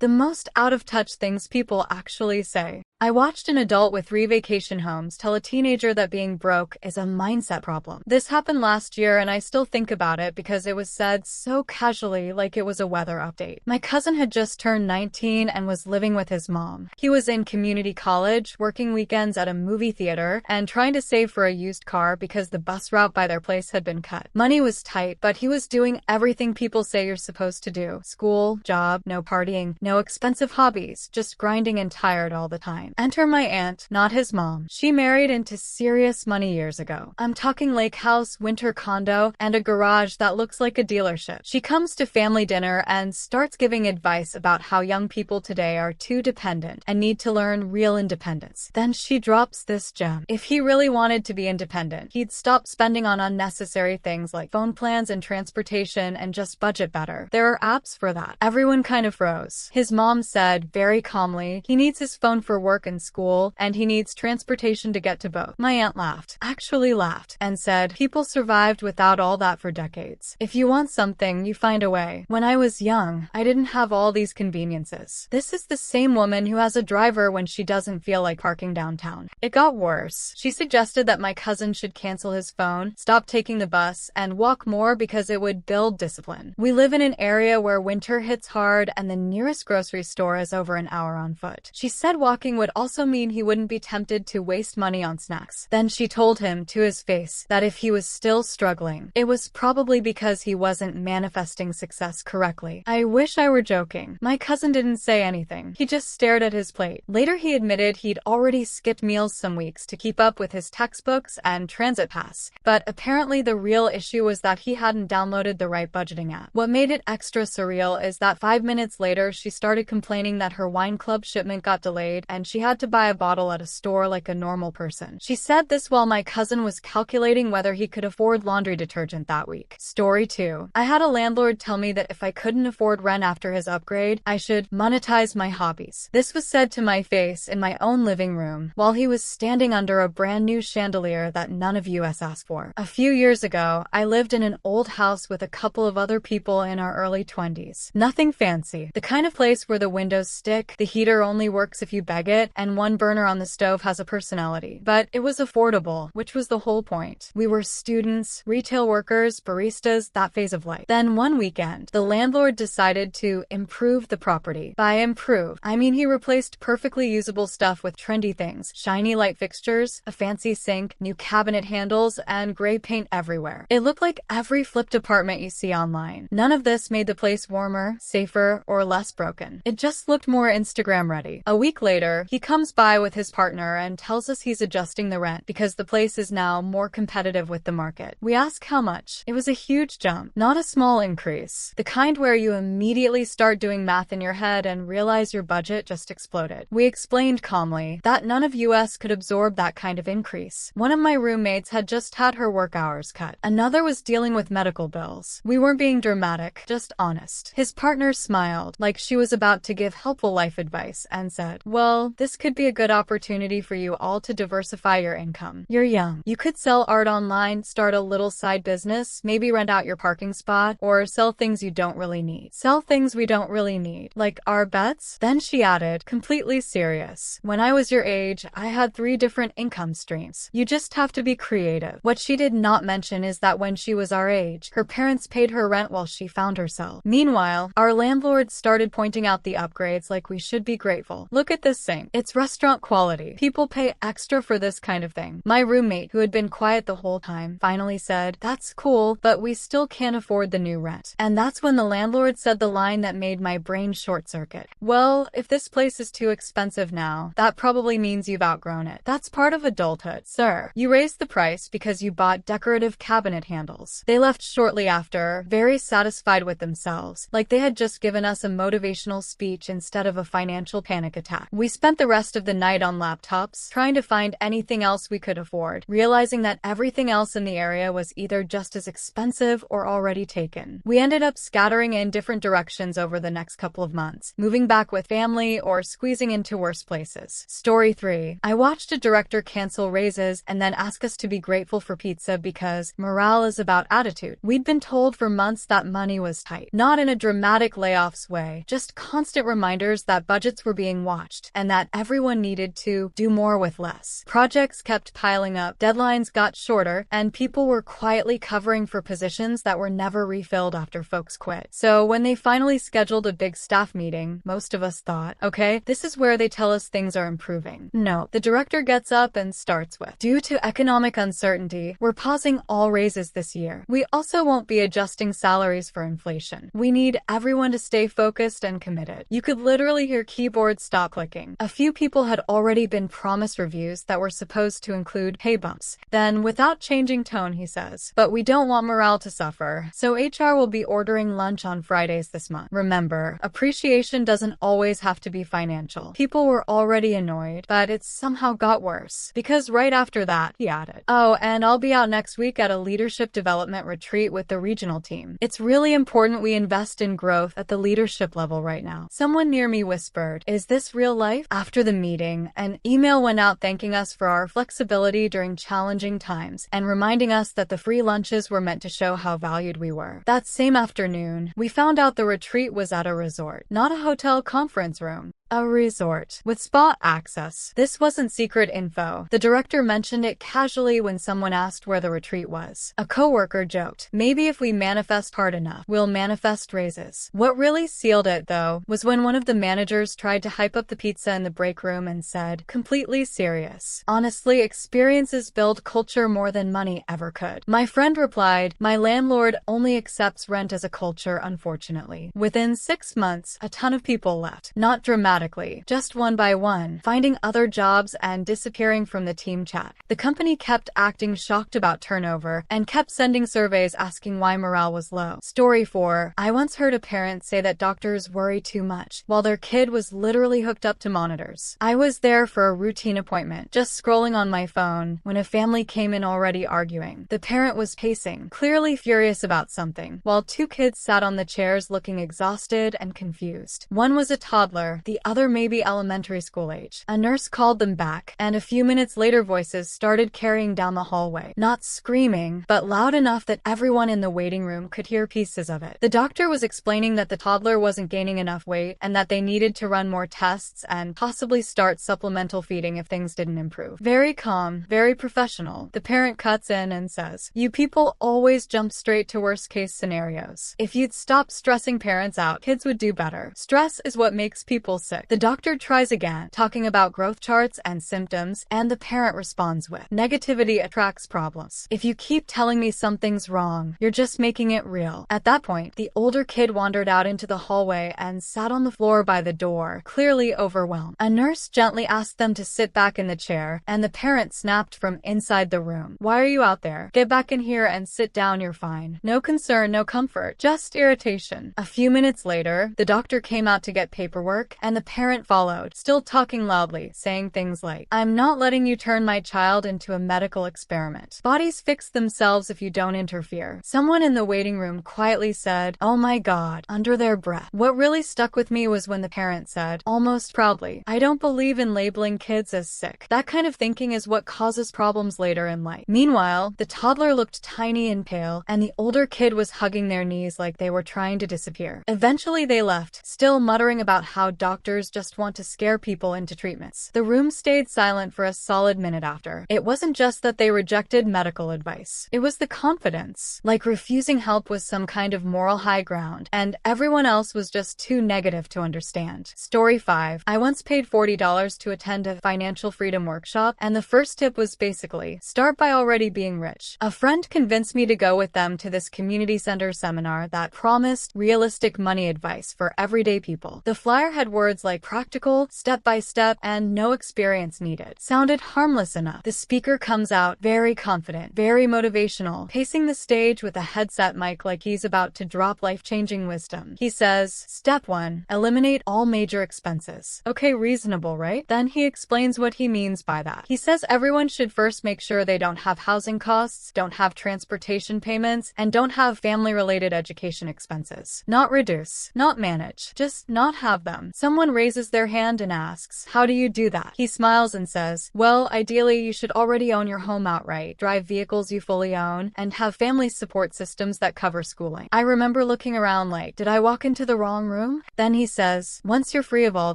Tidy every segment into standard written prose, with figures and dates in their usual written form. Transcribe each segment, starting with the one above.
The most out-of-touch things people actually say. I watched an adult with 3 vacation homes tell a teenager that being broke is a mindset problem. This happened last year and I still think about it because it was said so casually like it was a weather update. My cousin had just turned 19 and was living with his mom. He was in community college, working weekends at a movie theater, and trying to save for a used car because the bus route by their place had been cut. Money was tight, but he was doing everything people say you're supposed to do. School, job, no partying, no expensive hobbies, just grinding and tired all the time. Enter my aunt, not his mom. She married into serious money years ago. I'm talking lake house, winter condo, and a garage that looks like a dealership. She comes to family dinner and starts giving advice about how young people today are too dependent and need to learn real independence. Then she drops this gem. If he really wanted to be independent, he'd stop spending on unnecessary things like phone plans and transportation and just budget better. There are apps for that. Everyone kind of froze. His mom said, very calmly, he needs his phone for work and school, and he needs transportation to get to both. My aunt laughed, actually laughed, and said, people survived without all that for decades. If you want something, you find a way. When I was young, I didn't have all these conveniences. This is the same woman who has a driver when she doesn't feel like parking downtown. It got worse. She suggested that my cousin should cancel his phone, stop taking the bus, and walk more because it would build discipline. We live in an area where winter hits hard and the nearest grocery store is over an hour on foot. She said walking would also mean he wouldn't be tempted to waste money on snacks. Then she told him to his face that if he was still struggling, it was probably because he wasn't manifesting success correctly. I wish I were joking. My cousin didn't say anything. He just stared at his plate. Later he admitted he'd already skipped meals some weeks to keep up with his textbooks and transit pass. But apparently the real issue was that he hadn't downloaded the right budgeting app. What made it extra surreal is that 5 minutes later she started complaining that her wine club shipment got delayed and she had to buy a bottle at a store like a normal person. She said this while my cousin was calculating whether he could afford laundry detergent that week. Story 2. I had a landlord tell me that if I couldn't afford rent after his upgrade, I should monetize my hobbies. This was said to my face in my own living room while he was standing under a brand new chandelier that none of us asked for. A few years ago, I lived in an old house with a couple of other people in our early 20s. Nothing fancy. The kind of place where the windows stick, the heater only works if you beg it, and one burner on the stove has a personality. But it was affordable, which was the whole point. We were students, retail workers, baristas, that phase of life. Then one weekend, the landlord decided to improve the property. By improve, I mean he replaced perfectly usable stuff with trendy things. Shiny light fixtures, a fancy sink, new cabinet handles, and gray paint everywhere. It looked like every flipped apartment you see online. None of this made the place warmer, safer, or less broken. It just looked more Instagram ready. A week later, he comes by with his partner and tells us he's adjusting the rent because the place is now more competitive with the market. We ask how much. It was a huge jump, not a small increase. The kind where you immediately start doing math in your head and realize your budget just exploded. We explained calmly that none of us could absorb that kind of increase. One of my roommates had just had her work hours cut. Another was dealing with medical bills. We weren't being dramatic, just honest. His partner smiled, like she was about to give helpful life advice, and said, well, this could be a good opportunity for you all to diversify your income. You're young. You could sell art online, start a little side business, maybe rent out your parking spot, or sell things you don't really need. Sell things we don't really need, like our bets? Then she added, completely serious, when I was your age, I had 3 different income streams. You just have to be creative. What she did not mention is that when she was our age, her parents paid her rent while she found herself. Meanwhile, our landlord started pointing out the upgrades like we should be grateful. Look at this sink. It's restaurant quality. People pay extra for this kind of thing. My roommate, who had been quiet the whole time, finally said, that's cool, but we still can't afford the new rent. And that's when the landlord said the line that made my brain short circuit. Well, if this place is too expensive now, that probably means you've outgrown it. That's part of adulthood, sir. You raised the price because you bought decorative cabinet handles. They left shortly after, very satisfied with themselves, like they had just given us a motivational speech instead of a financial panic attack. We spent the rest of the night on laptops, trying to find anything else we could afford, realizing that everything else in the area was either just as expensive or already taken. We ended up scattering in different directions over the next couple of months, moving back with family or squeezing into worse places. Story 3. I watched a director cancel raises and then ask us to be grateful for pizza because morale is about attitude. We'd been told for months that money was tight. Not in a dramatic layoffs way, just constant reminders that budgets were being watched and that everyone needed to do more with less. Projects kept piling up, deadlines got shorter, and people were quietly covering for positions that were never refilled after folks quit. So when they finally scheduled a big staff meeting, most of us thought, okay, this is where they tell us things are improving. No, the director gets up and starts with, due to economic uncertainty, we're pausing all raises this year. We also won't be adjusting salaries for inflation. We need everyone to stay focused and committed. You could literally hear keyboards stop clicking. A few people had already been promised reviews that were supposed to include pay bumps. Then, without changing tone, he says, but we don't want morale to suffer, so HR will be ordering lunch on Fridays this month. Remember, appreciation doesn't always have to be financial. People were already annoyed, but it somehow got worse, because right after that, he added, oh, and I'll be out next week at a leadership development retreat with the regional team. It's really important we invest in growth at the leadership level right now. Someone near me whispered, is this real life? After the meeting, an email went out thanking us for our flexibility during challenging times and reminding us that the free lunches were meant to show how valued we were. That same afternoon, we found out the retreat was at a resort, not a hotel conference room. A resort with spa access. This wasn't secret info. The director mentioned it casually when someone asked where the retreat was. A coworker joked, maybe if we manifest hard enough, we'll manifest raises. What really sealed it, though, was when one of the managers tried to hype up the pizza in the break room and said, completely serious, honestly, experiences build culture more than money ever could. My friend replied, my landlord only accepts rent as a culture, unfortunately. Within 6 months, a ton of people left. Not dramatic, just one by one, finding other jobs and disappearing from the team chat. The company kept acting shocked about turnover and kept sending surveys asking why morale was low. Story 4. I once heard a parent say that doctors worry too much while their kid was literally hooked up to monitors. I was there for a routine appointment, just scrolling on my phone when a family came in already arguing. The parent was pacing, clearly furious about something, while 2 kids sat on the chairs looking exhausted and confused. One was a toddler, the other maybe elementary school age. A nurse called them back, and a few minutes later voices started carrying down the hallway. Not screaming, but loud enough that everyone in the waiting room could hear pieces of it. The doctor was explaining that the toddler wasn't gaining enough weight and that they needed to run more tests and possibly start supplemental feeding if things didn't improve. Very calm, very professional. The parent cuts in and says, you people always jump straight to worst case scenarios. If you'd stop stressing parents out, kids would do better. Stress is what makes people sick. The doctor tries again, talking about growth charts and symptoms, and the parent responds with, negativity attracts problems. If you keep telling me something's wrong, you're just making it real. At that point, the older kid wandered out into the hallway and sat on the floor by the door, clearly overwhelmed. A nurse gently asked them to sit back in the chair, and the parent snapped from inside the room. Why are you out there? Get back in here and sit down, you're fine. No concern, no comfort, just irritation. A few minutes later, the doctor came out to get paperwork, and the parent followed, still talking loudly, saying things like, I'm not letting you turn my child into a medical experiment. Bodies fix themselves if you don't interfere. Someone in the waiting room quietly said, oh my God, under their breath. What really stuck with me was when the parent said, almost proudly, I don't believe in labeling kids as sick. That kind of thinking is what causes problems later in life. Meanwhile, the toddler looked tiny and pale, and the older kid was hugging their knees like they were trying to disappear. Eventually they left, still muttering about how doctors just want to scare people into treatments. The room stayed silent for a solid minute after. It wasn't just that they rejected medical advice. It was the confidence. Like refusing help was some kind of moral high ground, and everyone else was just too negative to understand. Story 5. I once paid $40 to attend a financial freedom workshop, and the first tip was basically, start by already being rich. A friend convinced me to go with them to this community center seminar that promised realistic money advice for everyday people. The flyer had words words like practical, step-by-step, and no experience needed sounded harmless enough. The speaker comes out very confident, very motivational, pacing the stage with a headset mic like he's about to drop life-changing wisdom. He says, "Step 1, eliminate all major expenses." Okay, reasonable, right? Then he explains what he means by that. He says everyone should first make sure they don't have housing costs, don't have transportation payments, and don't have family-related education expenses. Not reduce, not manage, just not have them. Someone raises their hand and asks, "How do you do that?" He smiles and says, "Well, ideally you should already own your home outright, drive vehicles you fully own, and have family support systems that cover schooling." I remember looking around like, did I walk into the wrong room? Then he says, "Once you're free of all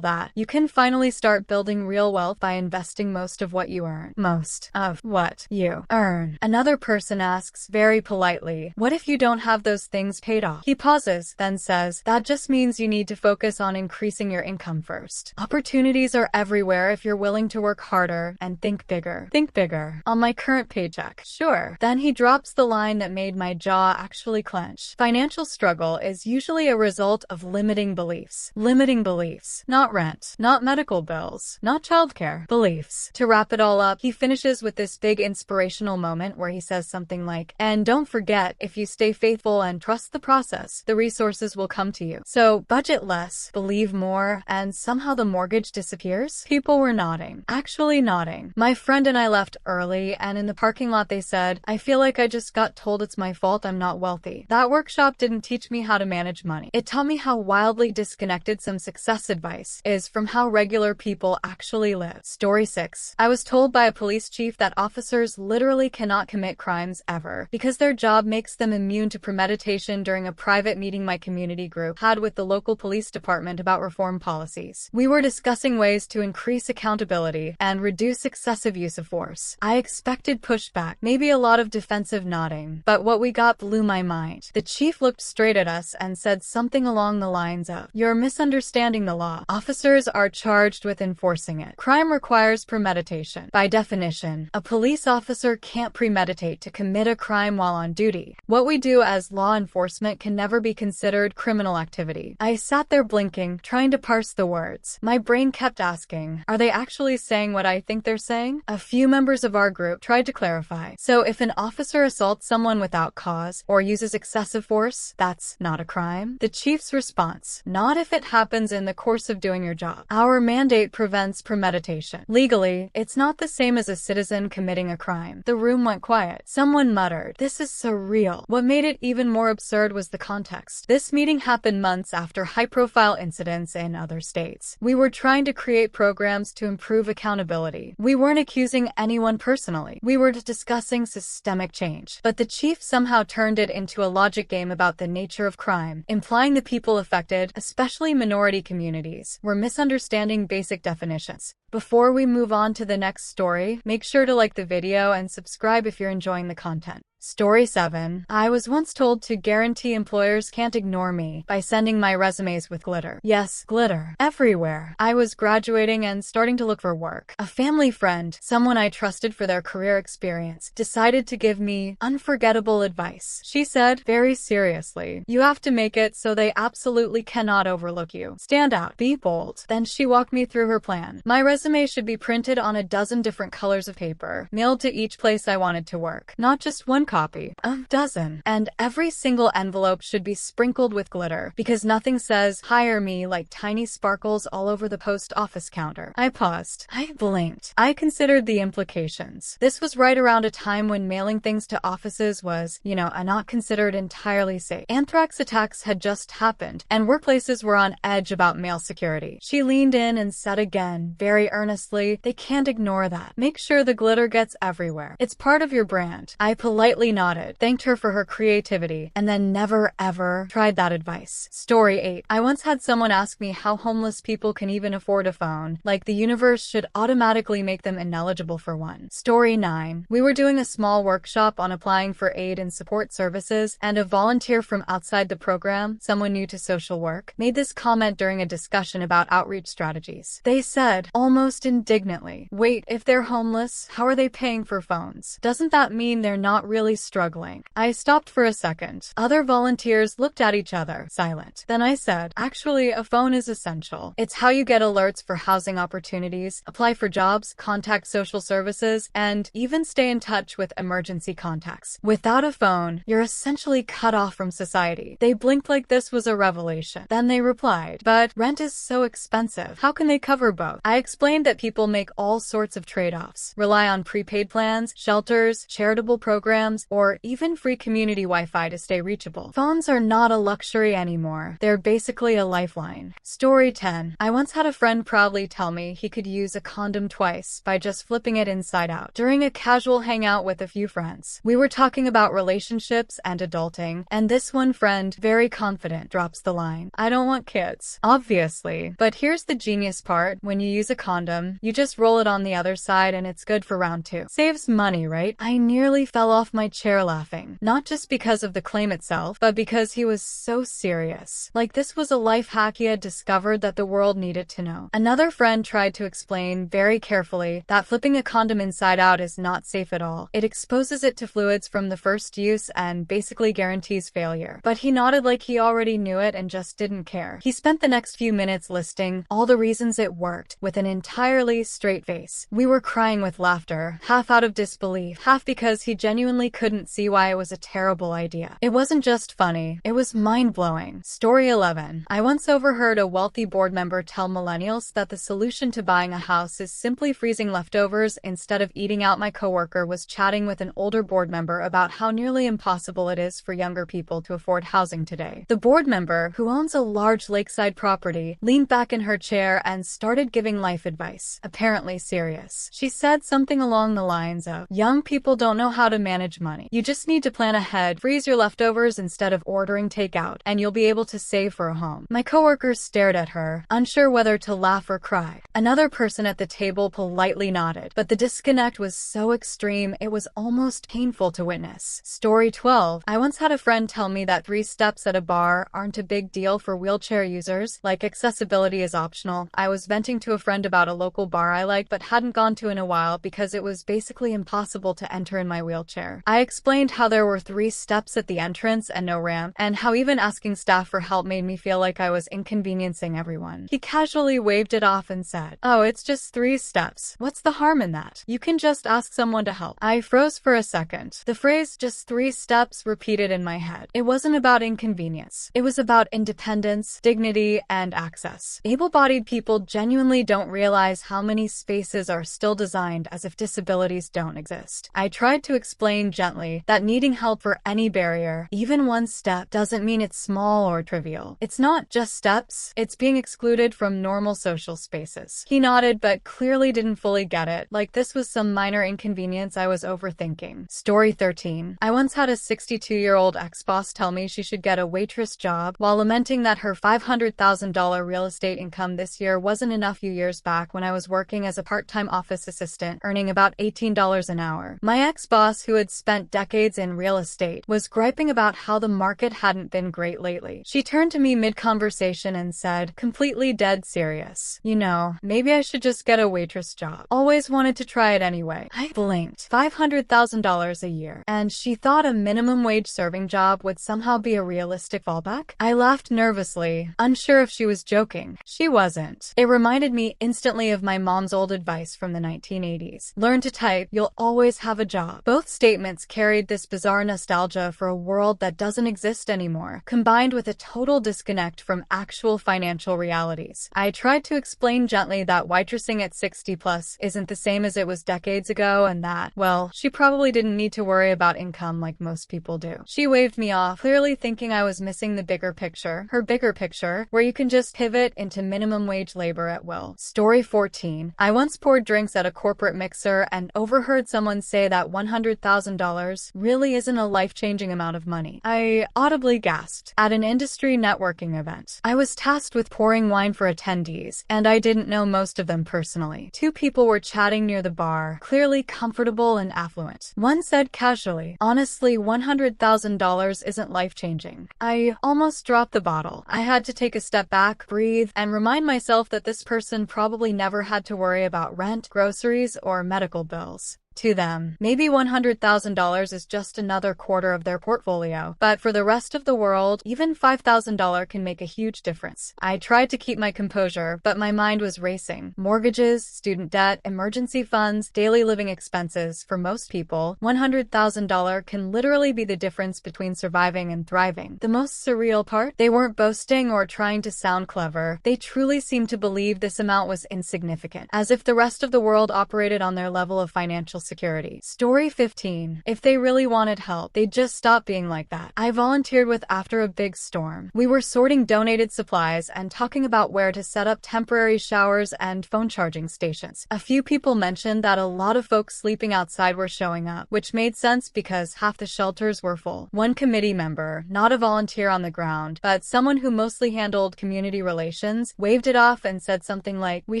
that, you can finally start building real wealth by investing most of what you earn." Most of what you earn. Another person asks very politely, "What if you don't have those things paid off?" He pauses, then says, "That just means you need to focus on increasing your income first. Opportunities are everywhere if you're willing to work harder and think bigger. Think bigger. On my current paycheck." Sure. Then he drops the line that made my jaw actually clench. Financial struggle is usually a result of limiting beliefs. Limiting beliefs. Not rent. Not medical bills. Not childcare. Beliefs. To wrap it all up, he finishes with this big inspirational moment where he says something like, "And don't forget, if you stay faithful and trust the process, the resources will come to you. So budget less, believe more, and somehow the mortgage disappears." People were nodding. Actually nodding. My friend and I left early, and in the parking lot they said, "I feel like I just got told it's my fault I'm not wealthy." That workshop didn't teach me how to manage money. It taught me how wildly disconnected some success advice is from how regular people actually live. Story 6. I was told by a police chief that officers literally cannot commit crimes ever because their job makes them immune to premeditation during a private meeting my community group had with the local police department about reform policies. We were discussing ways to increase accountability and reduce excessive use of force. I expected pushback, maybe a lot of defensive nodding, but what we got blew my mind. The chief looked straight at us and said something along the lines of, "You're misunderstanding the law. Officers are charged with enforcing it. Crime requires premeditation. By definition, a police officer can't premeditate to commit a crime while on duty. What we do as law enforcement can never be considered criminal activity." I sat there blinking, trying to parse the words. My brain kept asking, are they actually saying what I think they're saying? A few members of our group tried to clarify. So if an officer assaults someone without cause or uses excessive force, that's not a crime? The chief's response, not if it happens in the course of doing your job. Our mandate prevents premeditation. Legally, it's not the same as a citizen committing a crime. The room went quiet. Someone muttered, "This is surreal." What made it even more absurd was the context. This meeting happened months after high-profile incidents in other states. We were trying to create programs to improve accountability. We weren't accusing anyone personally. We were discussing systemic change. But the chief somehow turned it into a logic game about the nature of crime, implying the people affected, especially minority communities, were misunderstanding basic definitions. Before we move on to the next story, make sure to like the video and subscribe if you're enjoying the content. Story 7. I was once told to guarantee employers can't ignore me by sending my resumes with glitter. Yes, glitter. Everywhere. I was graduating and starting to look for work. A family friend, someone I trusted for their career experience, decided to give me unforgettable advice. She said, very seriously, "You have to make it so they absolutely cannot overlook you. Stand out. Be bold." Then she walked me through her plan. My resume should be printed on a dozen different colors of paper, mailed to each place I wanted to work. Not just one copy, a dozen. And every single envelope should be sprinkled with glitter, because nothing says "hire me" like tiny sparkles all over the post office counter. I paused. I blinked. I considered the implications. This was right around a time when mailing things to offices was, not considered entirely safe. Anthrax attacks had just happened, and workplaces were on edge about mail security. She leaned in and said again, very earnestly, "They can't ignore that. Make sure the glitter gets everywhere. It's part of your brand." I politely nodded, thanked her for her creativity, and then never ever tried that advice. Story 8. I once had someone ask me how homeless people can even afford a phone, like the universe should automatically make them ineligible for one. Story 9. We were doing a small workshop on applying for aid and support services, and a volunteer from outside the program, someone new to social work, made this comment during a discussion about outreach strategies. They said, "Almost almost indignantly. Wait, if they're homeless, how are they paying for phones? Doesn't that mean they're not really struggling? I stopped for a second. Other volunteers looked at each other, silent. Then I said, actually, a phone is essential. It's how you get alerts for housing opportunities, apply for jobs, contact social services, and even stay in touch with emergency contacts. Without a phone, you're essentially cut off from society. They blinked like this was a revelation. Then they replied, but rent is so expensive. How can they cover both? I explained that people make all sorts of trade-offs, rely on prepaid plans, shelters, charitable programs, or even free community Wi-Fi to stay reachable. Phones are not a luxury anymore. They're basically a lifeline. Story 10. I once had a friend proudly tell me he could use a condom twice by just flipping it inside out. During a casual hangout with a few friends, we were talking about relationships and adulting, and this one friend, very confident, drops the line, I don't want kids. Obviously. But here's the genius part. When you use a condom, you just roll it on the other side and it's good for round 2. Saves money, right? I nearly fell off my chair laughing. Not just because of the claim itself, but because he was so serious. Like this was a life hack he had discovered that the world needed to know. Another friend tried to explain very carefully that flipping a condom inside out is not safe at all. It exposes it to fluids from the first use and basically guarantees failure. But he nodded like he already knew it and just didn't care. He spent the next few minutes listing all the reasons it worked with an entirely straight face. We were crying with laughter, half out of disbelief, half because he genuinely couldn't see why it was a terrible idea. It wasn't just funny, it was mind-blowing. Story 11. I once overheard a wealthy board member tell millennials that the solution to buying a house is simply freezing leftovers instead of eating out. My coworker was chatting with an older board member about how nearly impossible it is for younger people to afford housing today. The board member, who owns a large lakeside property, leaned back in her chair and started giving life advice, apparently serious. She said something along the lines of, young people don't know how to manage money. You just need to plan ahead, freeze your leftovers instead of ordering takeout, and you'll be able to save for a home. My coworker stared at her, unsure whether to laugh or cry. Another person at the table politely nodded, but the disconnect was so extreme it was almost painful to witness. Story 12. I once had a friend tell me that 3 steps at a bar aren't a big deal for wheelchair users, like accessibility is optional. I was venting to a friend about a local bar I liked but hadn't gone to in a while because it was basically impossible to enter in my wheelchair. I explained how there were 3 steps at the entrance and no ramp, and how even asking staff for help made me feel like I was inconveniencing everyone. He casually waved it off and said, oh, it's just 3 steps. What's the harm in that? You can just ask someone to help. I froze for a second. The phrase just 3 steps repeated in my head. It wasn't about inconvenience. It was about independence, dignity, and access. Able-bodied people genuinely don't realize how many spaces are still designed as if disabilities don't exist. I tried to explain gently that needing help for any barrier, even 1 step, doesn't mean it's small or trivial. It's not just steps, it's being excluded from normal social spaces. He nodded but clearly didn't fully get it, like this was some minor inconvenience I was overthinking. Story 13. I once had a 62-year-old ex-boss tell me she should get a waitress job while lamenting that her $500,000 real estate income this year wasn't enough. Few years back when I was working as a part-time office assistant, earning about $18 an hour. My ex-boss, who had spent decades in real estate, was griping about how the market hadn't been great lately. She turned to me mid-conversation and said, completely dead serious, you know, maybe I should just get a waitress job. Always wanted to try it anyway. I blinked. $500,000 a year. And she thought a minimum wage serving job would somehow be a realistic fallback? I laughed nervously, unsure if she was joking. She wasn't. It reminded me instantly of my mom's old advice from the 1980s. Learn to type, you'll always have a job. Both statements carried this bizarre nostalgia for a world that doesn't exist anymore, combined with a total disconnect from actual financial realities. I tried to explain gently that waitressing at 60 plus isn't the same as it was decades ago, and that, well, she probably didn't need to worry about income like most people do. She waved me off, clearly thinking I was missing the bigger picture, her bigger picture, where you can just pivot into minimum wage labor at will. Story 14. I once poured drinks at a corporate mixer and overheard someone say that $100,000 really isn't a life-changing amount of money. I audibly gasped. At an industry networking event, I was tasked with pouring wine for attendees, and I didn't know most of them personally. 2 people were chatting near the bar, clearly comfortable and affluent. One said casually, honestly, $100,000 isn't life-changing. I almost dropped the bottle. I had to take a step back, breathe, and remind myself that this person probably probably never had to worry about rent, groceries, or medical bills. To them, maybe $100,000 is just another quarter of their portfolio, but for the rest of the world, even $5,000 can make a huge difference. I tried to keep my composure, but my mind was racing. Mortgages, student debt, emergency funds, daily living expenses. For most people, $100,000 can literally be the difference between surviving and thriving. The most surreal part? They weren't boasting or trying to sound clever. They truly seemed to believe this amount was insignificant, as if the rest of the world operated on their level of financial security. Story 15. If they really wanted help, they'd just stop being like that. I volunteered with after a big storm. We were sorting donated supplies and talking about where to set up temporary showers and phone charging stations. A few people mentioned that a lot of folks sleeping outside were showing up, which made sense because half the shelters were full. One committee member, not a volunteer on the ground, but someone who mostly handled community relations, waved it off and said something like, "We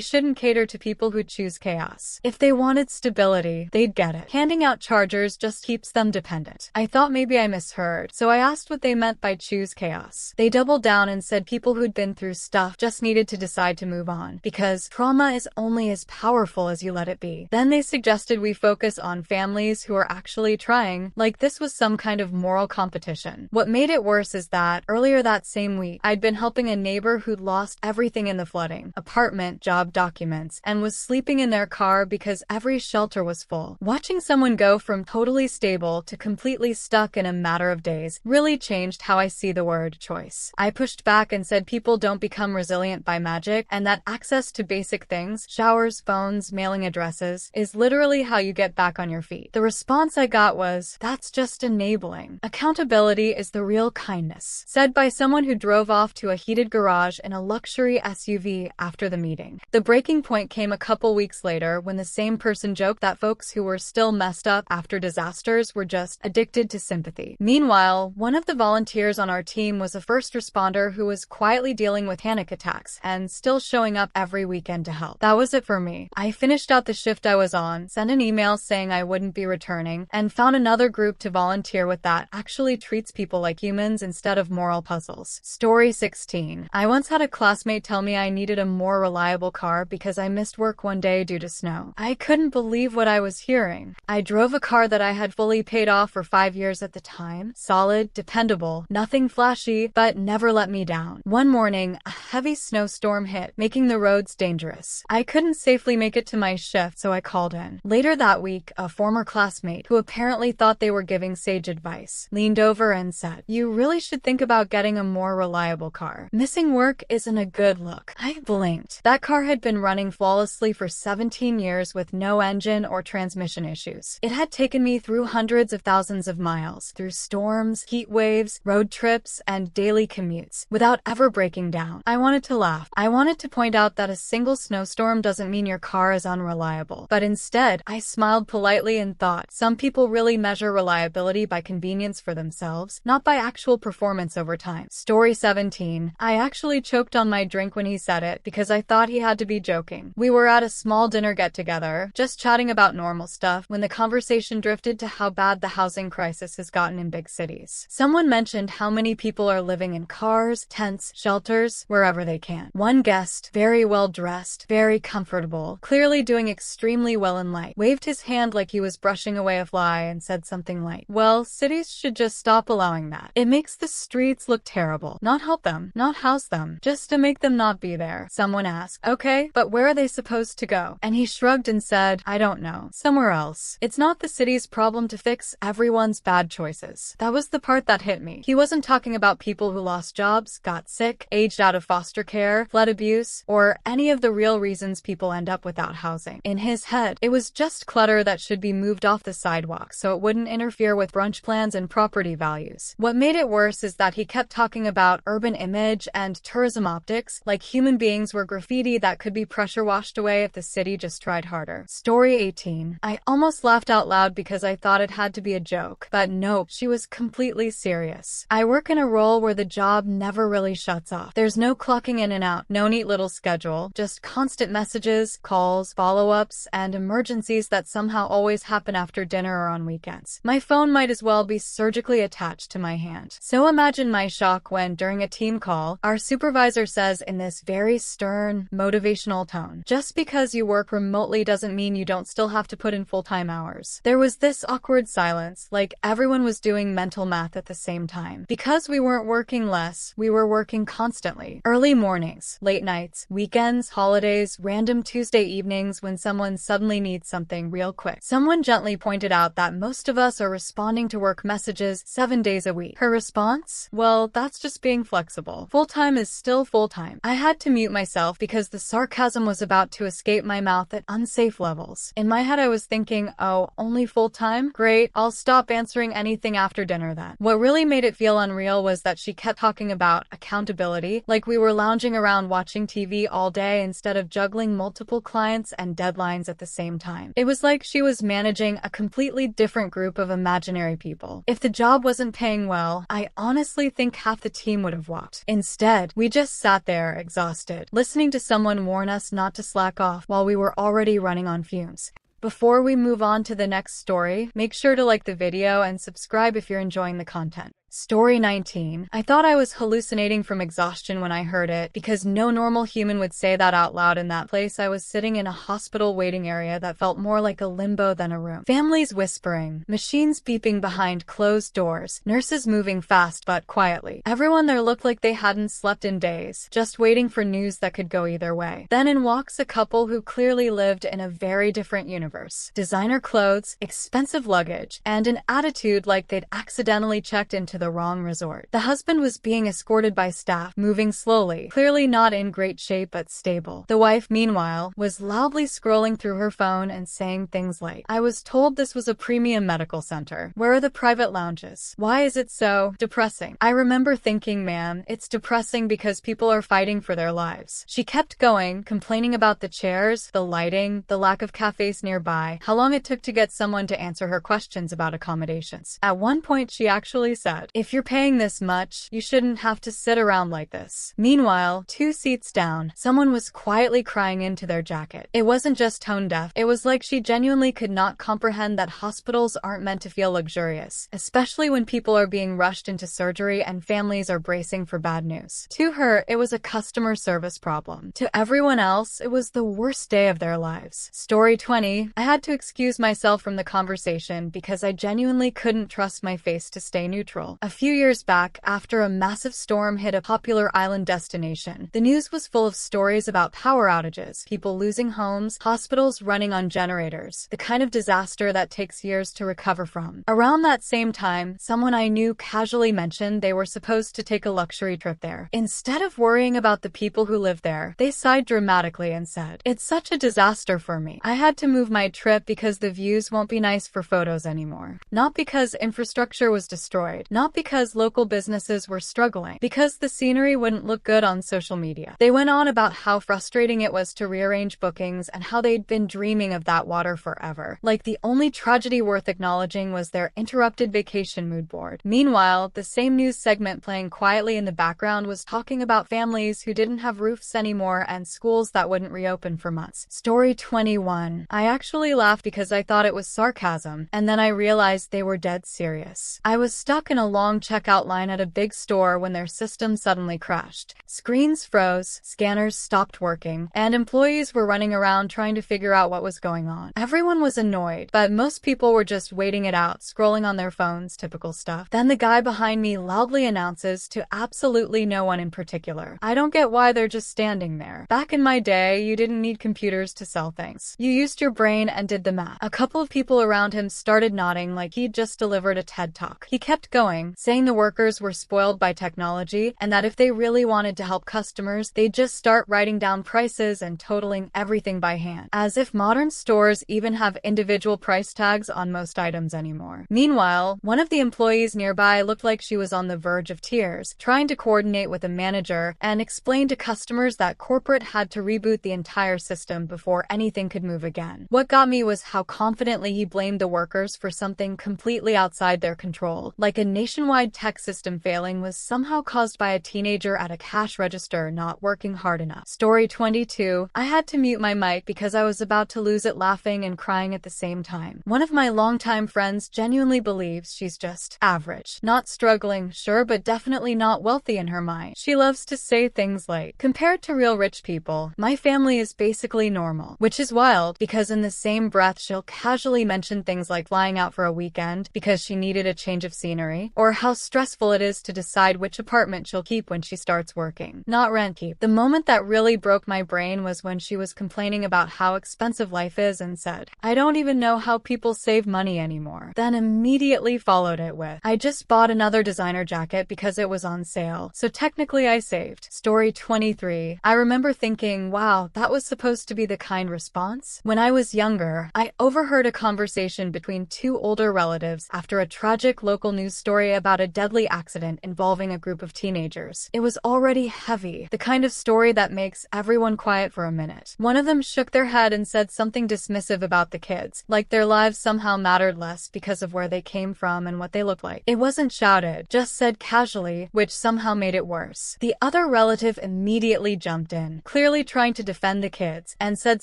shouldn't cater to people who choose chaos. If they wanted stability, they'd get it. Handing out chargers just keeps them dependent." I thought maybe I misheard, so I asked what they meant by choose chaos. They doubled down and said people who'd been through stuff just needed to decide to move on, because trauma is only as powerful as you let it be. Then they suggested we focus on families who are actually trying, like this was some kind of moral competition. What made it worse is that, earlier that same week, I'd been helping a neighbor who'd lost everything in the flooding, apartment, job documents, and was sleeping in their car because every shelter was full. Watching someone go from totally stable to completely stuck in a matter of days really changed how I see the word choice. I pushed back and said people don't become resilient by magic, and that access to basic things, showers, phones, mailing addresses, is literally how you get back on your feet. The response I got was, "That's just enabling. Accountability is the real kindness," said by someone who drove off to a heated garage in a luxury SUV after the meeting. The breaking point came a couple weeks later when the same person joked that folks who were still messed up after disasters were just addicted to sympathy. Meanwhile, one of the volunteers on our team was a first responder who was quietly dealing with panic attacks and still showing up every weekend to help. That was it for me. I finished out the shift I was on, sent an email saying I wouldn't be returning, and found another group to volunteer with that actually treats people like humans instead of moral puzzles. Story 16. I once had a classmate tell me I needed a more reliable car because I missed work one day due to snow. I couldn't believe what I was hearing. I drove a car that I had fully paid off for 5 years at the time. Solid, dependable, nothing flashy, but never let me down. One morning, a heavy snowstorm hit, making the roads dangerous. I couldn't safely make it to my shift, so I called in. Later that week, a former classmate, who apparently thought they were giving sage advice, leaned over and said, "You really should think about getting a more reliable car. Missing work isn't a good look." I blinked. That car had been running flawlessly for 17 years with no engine or transmission issues. It had taken me through hundreds of thousands of miles, through storms, heat waves, road trips, and daily commutes, without ever breaking down. I wanted to laugh. I wanted to point out that a single snowstorm doesn't mean your car is unreliable. But instead, I smiled politely and thought, some people really measure reliability by convenience for themselves, not by actual performance over time. Story 17. I actually choked on my drink when he said it because I thought he had to be joking. We were at a small dinner get-together, just chatting about normal stuff, when the conversation drifted to how bad the housing crisis has gotten in big cities. Someone mentioned how many people are living in cars, tents, shelters, wherever they can. One guest, very well dressed, very comfortable, clearly doing extremely well in life, waved his hand like he was brushing away a fly and said something like, "Well, cities should just stop allowing that. It makes the streets look terrible. Not help them, not house them, just to make them not be there." Someone asked, "Okay, but where are they supposed to go?" And he shrugged and said, "I don't know. Somewhere else. It's not the city's problem to fix everyone's bad choices." That was the part that hit me. He wasn't talking about people who lost jobs, got sick, aged out of foster care, fled abuse, or any of the real reasons people end up without housing. In his head, it was just clutter that should be moved off the sidewalk so it wouldn't interfere with brunch plans and property values. What made it worse is that he kept talking about urban image and tourism optics like human beings were graffiti that could be pressure washed away if the city just tried harder. Story 18. phone. I almost laughed out loud because I thought it had to be a joke, but nope, she was completely serious. I work in a role where the job never really shuts off. There's no clocking in and out, no neat little schedule, just constant messages, calls, follow-ups, and emergencies that somehow always happen after dinner or on weekends. My phone might as well be surgically attached to my hand. So imagine my shock when, during a team call, our supervisor says in this very stern, motivational tone, "Just because you work remotely doesn't mean you don't still have to put in full-time hours." There was this awkward silence, like everyone was doing mental math at the same time. Because we weren't working less, we were working constantly. Early mornings, late nights, weekends, holidays, random Tuesday evenings when someone suddenly needs something real quick. Someone gently pointed out that most of us are responding to work messages 7 days a week. Her response? Well, that's just being flexible. Full-time is still full-time. I had to mute myself because the sarcasm was about to escape my mouth at unsafe levels. In my head I was thinking, oh, only full-time? Great, I'll stop answering anything after dinner then. What really made it feel unreal was that she kept talking about accountability, like we were lounging around watching TV all day instead of juggling multiple clients and deadlines at the same time. It was like she was managing a completely different group of imaginary people. If the job wasn't paying well, I honestly think half the team would have walked. Instead, we just sat there, exhausted, listening to someone warn us not to slack off while we were already running on fumes. Before we move on to the next story, make sure to like the video and subscribe if you're enjoying the content. Story 19. I thought I was hallucinating from exhaustion when I heard it, because no normal human would say that out loud in that place. I was sitting in a hospital waiting area that felt more like a limbo than a room. Families whispering, machines beeping behind closed doors, nurses moving fast but quietly. Everyone there looked like they hadn't slept in days, just waiting for news that could go either way. Then in walks a couple who clearly lived in a very different universe. Designer clothes, expensive luggage, and an attitude like they'd accidentally checked into the wrong resort. The husband was being escorted by staff, moving slowly, clearly not in great shape but stable. The wife, meanwhile, was loudly scrolling through her phone and saying things like, "I was told this was a premium medical center. Where are the private lounges? Why is it so depressing?" I remember thinking, man, it's depressing because people are fighting for their lives. She kept going, complaining about the chairs, the lighting, the lack of cafes nearby, how long it took to get someone to answer her questions about accommodations. At one point, she actually said, "If you're paying this much, you shouldn't have to sit around like this." Meanwhile, 2 seats down, someone was quietly crying into their jacket. It wasn't just tone deaf. It was like she genuinely could not comprehend that hospitals aren't meant to feel luxurious, especially when people are being rushed into surgery and families are bracing for bad news. To her, it was a customer service problem. To everyone else, it was the worst day of their lives. Story 20. I had to excuse myself from the conversation because I genuinely couldn't trust my face to stay neutral. A few years back, after a massive storm hit a popular island destination, the news was full of stories about power outages, people losing homes, hospitals running on generators, the kind of disaster that takes years to recover from. Around that same time, someone I knew casually mentioned they were supposed to take a luxury trip there. Instead of worrying about the people who live there, they sighed dramatically and said, "It's such a disaster for me. I had to move my trip because the views won't be nice for photos anymore." Not because infrastructure was destroyed, not because local businesses were struggling, because the scenery wouldn't look good on social media. They went on about how frustrating it was to rearrange bookings and how they'd been dreaming of that water forever. Like the only tragedy worth acknowledging was their interrupted vacation mood board. Meanwhile, the same news segment playing quietly in the background was talking about families who didn't have roofs anymore and schools that wouldn't reopen for months. Story 21. I actually laughed because I thought it was sarcasm, and then I realized they were dead serious. I was stuck in a long checkout line at a big store when their system suddenly crashed. Screens froze, scanners stopped working, and employees were running around trying to figure out what was going on. Everyone was annoyed, but most people were just waiting it out, scrolling on their phones, typical stuff. Then the guy behind me loudly announces to absolutely no one in particular, "I don't get why they're just standing there. Back in my day, you didn't need computers to sell things. You used your brain and did the math." A couple of people around him started nodding like he'd just delivered a TED Talk. He kept going, complaining, saying the workers were spoiled by technology, and that if they really wanted to help customers, they'd just start writing down prices and totaling everything by hand. As if modern stores even have individual price tags on most items anymore. Meanwhile, one of the employees nearby looked like she was on the verge of tears, trying to coordinate with a manager and explain to customers that corporate had to reboot the entire system before anything could move again. What got me was how confidently he blamed the workers for something completely outside their control, like a nationwide tech system failing was somehow caused by a teenager at a cash register not working hard enough. Story 22. I had to mute my mic because I was about to lose it laughing and crying at the same time. One of my longtime friends genuinely believes she's just average. Not struggling, sure, but definitely not wealthy in her mind. She loves to say things like, compared to real rich people, my family is basically normal. Which is wild, because in the same breath she'll casually mention things like flying out for a weekend because she needed a change of scenery, or how stressful it is to decide which apartment she'll keep when she starts working. Not rent keep. The moment that really broke my brain was when she was complaining about how expensive life is and said, I don't even know how people save money anymore. Then immediately followed it with, I just bought another designer jacket because it was on sale, so technically I saved. Story 23. I remember thinking, wow, that was supposed to be the kind response? When I was younger, I overheard a conversation between two older relatives after a tragic local news story about a deadly accident involving a group of teenagers. It was already heavy, the kind of story that makes everyone quiet for a minute. One of them shook their head and said something dismissive about the kids, like their lives somehow mattered less because of where they came from and what they looked like. It wasn't shouted, just said casually, which somehow made it worse. The other relative immediately jumped in, clearly trying to defend the kids, and said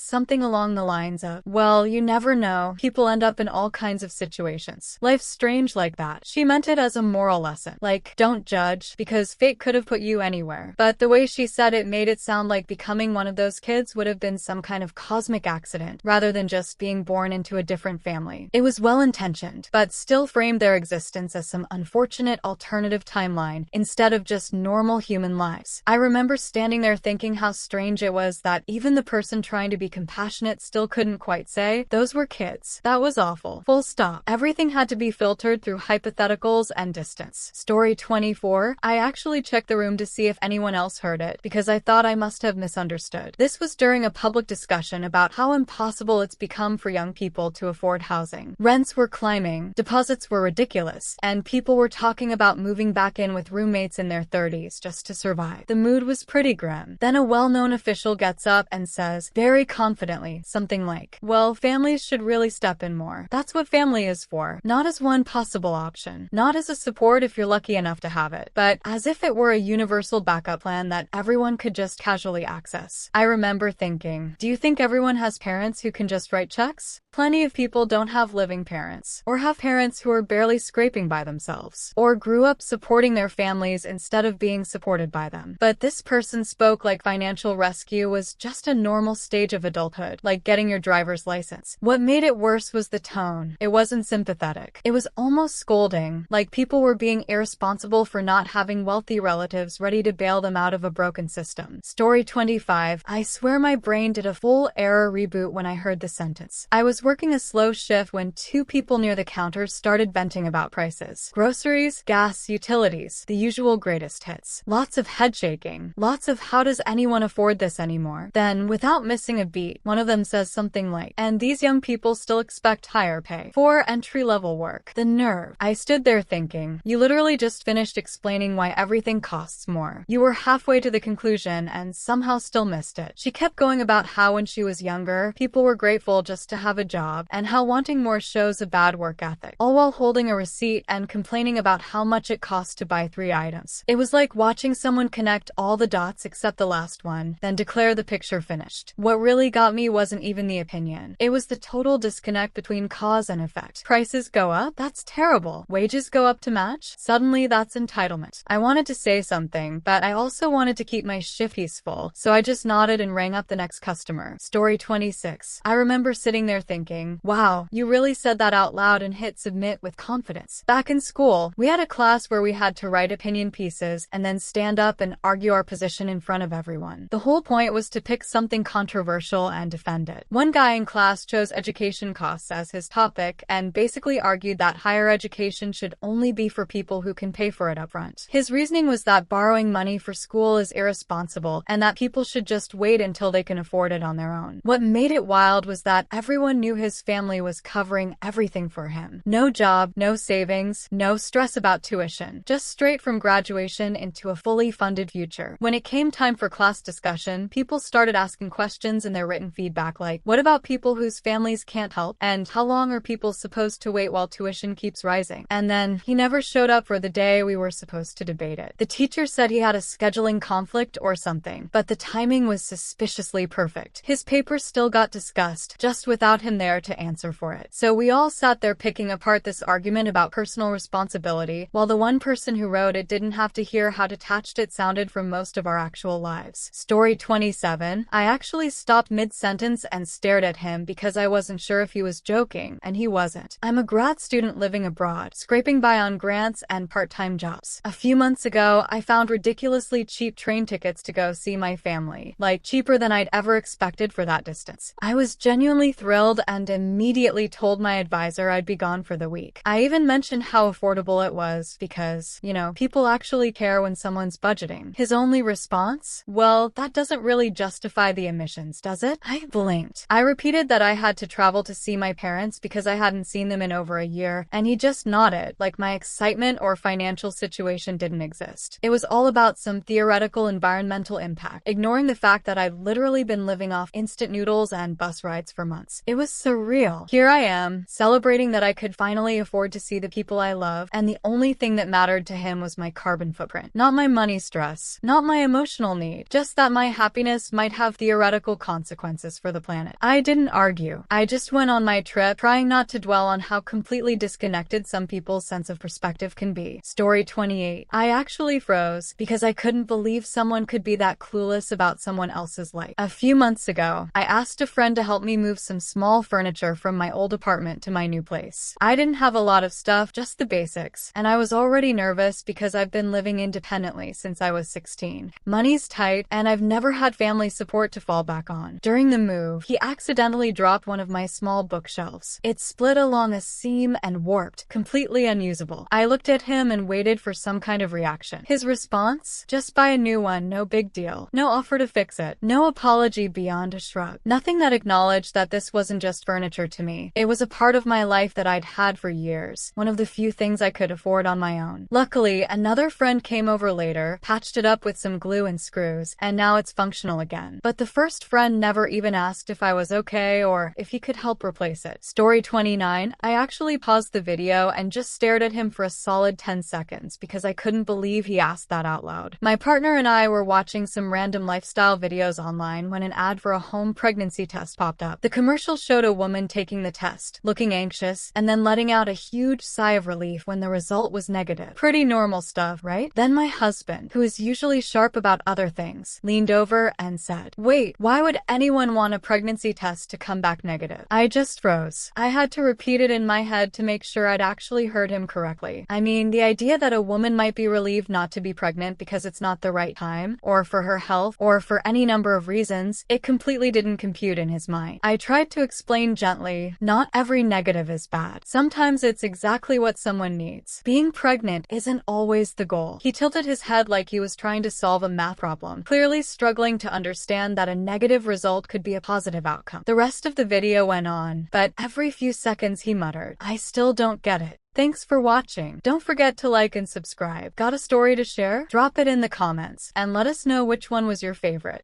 something along the lines of, well, you never know, people end up in all kinds of situations. Life's strange like that. She meant it as a moral lesson, like, don't judge, because fate could have put you anywhere. But the way she said it made it sound like becoming one of those kids would have been some kind of cosmic accident, rather than just being born into a different family. It was well-intentioned, but still framed their existence as some unfortunate alternative timeline, instead of just normal human lives. I remember standing there thinking how strange it was that even the person trying to be compassionate still couldn't quite say, those were kids. That was awful. Full stop. Everything had to be filtered through hypotheticals and distance. Story 24. I actually checked the room to see if anyone else heard it, because I thought I must have misunderstood. This was during a public discussion about how impossible it's become for young people to afford housing. Rents were climbing, deposits were ridiculous, and people were talking about moving back in with roommates in their 30s just to survive. The mood was pretty grim. Then a well-known official gets up and says, very confidently, something like, well, families should really step in more. That's what family is for. Not as one possible option. Not as a support if you're lucky enough to have it, but as if it were a universal backup plan that everyone could just casually access. I remember thinking, do you think everyone has parents who can just write checks? Plenty of people don't have living parents, or have parents who are barely scraping by themselves, or grew up supporting their families instead of being supported by them. But this person spoke like financial rescue was just a normal stage of adulthood, like getting your driver's license. What made it worse was the tone. It wasn't sympathetic. It was almost scolding, like people were being irresponsible for not having wealthy relatives ready to bail them out of a broken system. Story 25. I swear my brain did a full error reboot when I heard the sentence. I was working a slow shift when two people near the counter started venting about prices. Groceries, gas, utilities, the usual greatest hits. Lots of head shaking. Lots of how does anyone afford this anymore? Then, without missing a beat, one of them says something like, and these young people still expect higher pay for entry-level work. The nerve. I stood there thinking, you literally just finished explaining why everything costs more. You were halfway to the conclusion and somehow still missed it. She kept going about how when she was younger, people were grateful just to have a job, and how wanting more shows a bad work ethic, all while holding a receipt and complaining about how much it costs to buy 3 items. It was like watching someone connect all the dots except the last one, then declare the picture finished. What really got me wasn't even the opinion. It was the total disconnect between cause and effect. Prices go up? That's terrible. Wages go up to match? Suddenly that's entitlement. I wanted to say something, but I also wanted to keep my shift peaceful, so I just nodded and rang up the next customer. Story 26. I remember sitting there thinking, thinking, wow, you really said that out loud, and hit submit with confidence. Back in school, we had a class where we had to write opinion pieces and then stand up and argue our position in front of everyone. The whole point was to pick something controversial and defend it. One guy in class chose education costs as his topic and basically argued that higher education should only be for people who can pay for it upfront. His reasoning was that borrowing money for school is irresponsible and that people should just wait until they can afford it on their own. What made it wild was that everyone knew his family was covering everything for him. No job, no savings, no stress about tuition, just straight from graduation into a fully funded future. When it came time for class discussion, people started asking questions in their written feedback like, what about people whose families can't help? And how long are people supposed to wait while tuition keeps rising? And then he never showed up for the day we were supposed to debate it. The teacher said he had a scheduling conflict or something, but the timing was suspiciously perfect. His paper still got discussed, just without him there to answer for it. So we all sat there picking apart this argument about personal responsibility, while the one person who wrote it didn't have to hear how detached it sounded from most of our actual lives. Story 27. I actually stopped mid-sentence and stared at him because I wasn't sure if he was joking, and he wasn't. I'm a grad student living abroad, scraping by on grants and part-time jobs. A few months ago, I found ridiculously cheap train tickets to go see my family, like cheaper than I'd ever expected for that distance. I was genuinely thrilled and immediately told my advisor I'd be gone for the week. I even mentioned how affordable it was because, you know, people actually care when someone's budgeting. His only response? Well, that doesn't really justify the emissions, does it? I blinked. I repeated that I had to travel to see my parents because I hadn't seen them in over a year, and he just nodded, like my excitement or financial situation didn't exist. It was all about some theoretical environmental impact, ignoring the fact that I'd literally been living off instant noodles and bus rides for months. It was surreal. Here I am, celebrating that I could finally afford to see the people I love, and the only thing that mattered to him was my carbon footprint. Not my money stress, not my emotional need, just that my happiness might have theoretical consequences for the planet. I didn't argue. I just went on my trip, trying not to dwell on how completely disconnected some people's sense of perspective can be. Story 28. I actually froze because I couldn't believe someone could be that clueless about someone else's life. A few months ago, I asked a friend to help me move some small furniture from my old apartment to my new place. I didn't have a lot of stuff, just the basics, and I was already nervous because I've been living independently since I was 16. Money's tight, and I've never had family support to fall back on. During the move, he accidentally dropped one of my small bookshelves. It split along a seam and warped, completely unusable. I looked at him and waited for some kind of reaction. His response? Just buy a new one, no big deal. No offer to fix it. No apology beyond a shrug. Nothing that acknowledged that this wasn't just furniture to me. It was a part of my life that I'd had for years. One of the few things I could afford on my own. Luckily, another friend came over later, patched it up with some glue and screws, and now it's functional again. But the first friend never even asked if I was okay or if he could help replace it. Story 29. I actually paused the video and just stared at him for a solid 10 seconds because I couldn't believe he asked that out loud. My partner and I were watching some random lifestyle videos online when an ad for a home pregnancy test popped up. The commercial showed a woman taking the test, looking anxious, and then letting out a huge sigh of relief when the result was negative. Pretty normal stuff, right? Then my husband, who is usually sharp about other things, leaned over and said, "Wait, why would anyone want a pregnancy test to come back negative?" I just froze. I had to repeat it in my head to make sure I'd actually heard him correctly. I mean, the idea that a woman might be relieved not to be pregnant because it's not the right time, or for her health, or for any number of reasons, it completely didn't compute in his mind. I tried to explain gently, not every negative is bad. Sometimes it's exactly what someone needs. Being pregnant isn't always the goal. He tilted his head like he was trying to solve a math problem, clearly struggling to understand that a negative result could be a positive outcome. The rest of the video went on, but every few seconds he muttered, "I still don't get it." Thanks for watching. Don't forget to like and subscribe. Got a story to share? Drop it in the comments and let us know which one was your favorite.